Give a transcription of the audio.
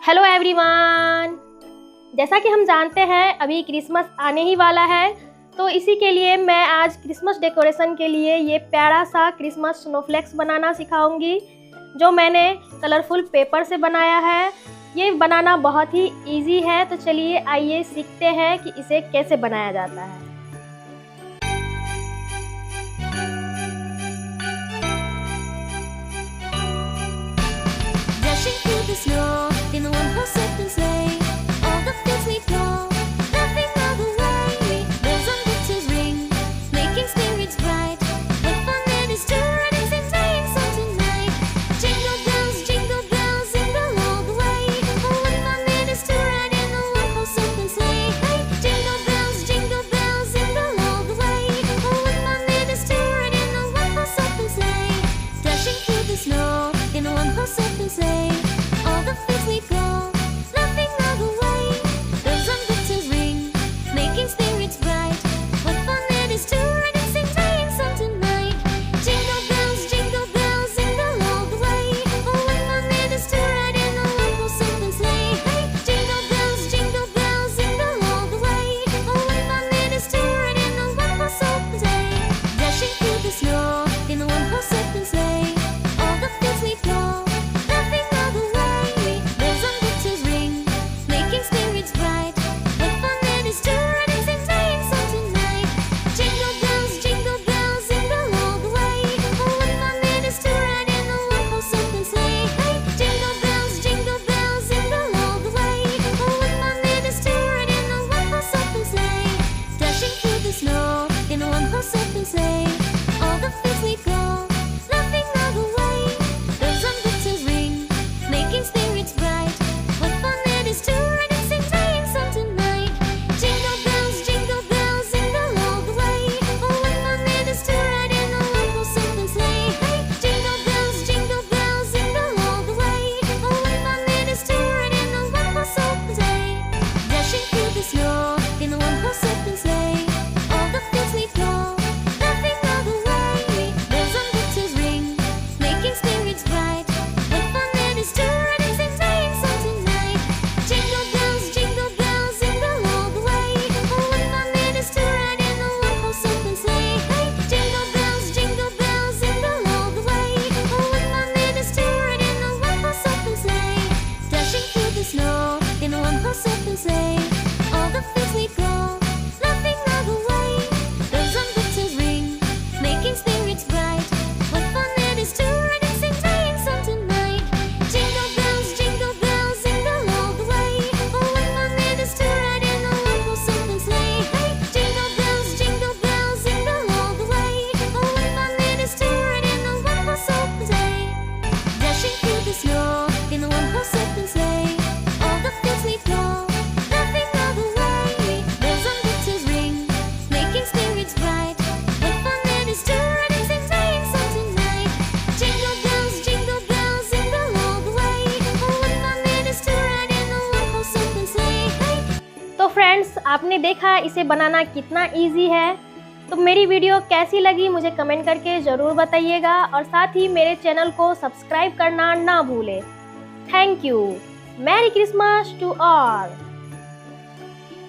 Hello everyone, जैसा कि हम जानते हैं अभी क्रिसमस आने ही वाला है, तो इसी के लिए मैं आज क्रिसमस डेकोरेशन के लिए ये प्यारा सा क्रिसमस स्नोफ्लेक्स बनाना सिखाऊंगी, जो मैंने कलरफुल पेपर से बनाया है। ये बनाना बहुत ही इजी है, तो चलिए आइए सीखते हैं कि इसे कैसे बनाया जाता है। The snow in the one-horse open sleigh, all the fields we go, laughing all the way. Bells on winter's ring, making spirits bright. What fun it is to ride and sing sleigh song tonight! Jingle bells, jingle all the way. Oh, what fun it is to ride in the one-horse open sleigh! Hey, jingle bells, jingle all the way. Oh, what fun it is to ride in the one-horse open sleigh! Dashing through the snow in the one-horse open sleigh. All the fields we go, laughing all the way. Bells on winter's ring, making spirits bright. What fun it is to ride and sing sleigh song tonight! Jingle bells, jingle all the way. Oh, what fun it is to ride in a one-horse open sleigh! Hey, jingle bells, all the way. Oh, what fun it is to ride in a one-horse open sleigh! Dashing through the snow in a one-horse open sleigh. All the fields we go. Snow in a one-horse open sleigh. All the fields we go, laughing all the way. Bells on winter's ring, making spirits bright. What fun it is to ride and sing sleigh song tonight! Jingle bells, jingle all the way. Oh, what fun it is to ride in a one-horse open sleigh! Hey, jingle bells, all the way. Oh, what fun it is to ride in a one-horse open sleigh! Dashing through the snow in a one-horse open sleigh. Snow in a one-horse open sleigh. All the fields we go, laughing all the way. Bells on winter's ring, making spirits bright. What fun it is to ride and sing sleigh song tonight! Jingle bells, all the way. Oh, what fun it is to ride in a one-horse open sleigh! Hey, jingle bells, all the way. Oh, what fun it is to ride in a one-horse open sleigh! Dashing through the snow in a one-horse open sleigh. तो friends, आपने देखा इसे बनाना कितना easy है। तो मेरी video कैसी लगी मुझे कमेंट करके ज़रूर बताइएगा, और साथ ही मेरे चैनल को सब्सक्राइब करना ना भूलें। Thank you. Merry Christmas to all.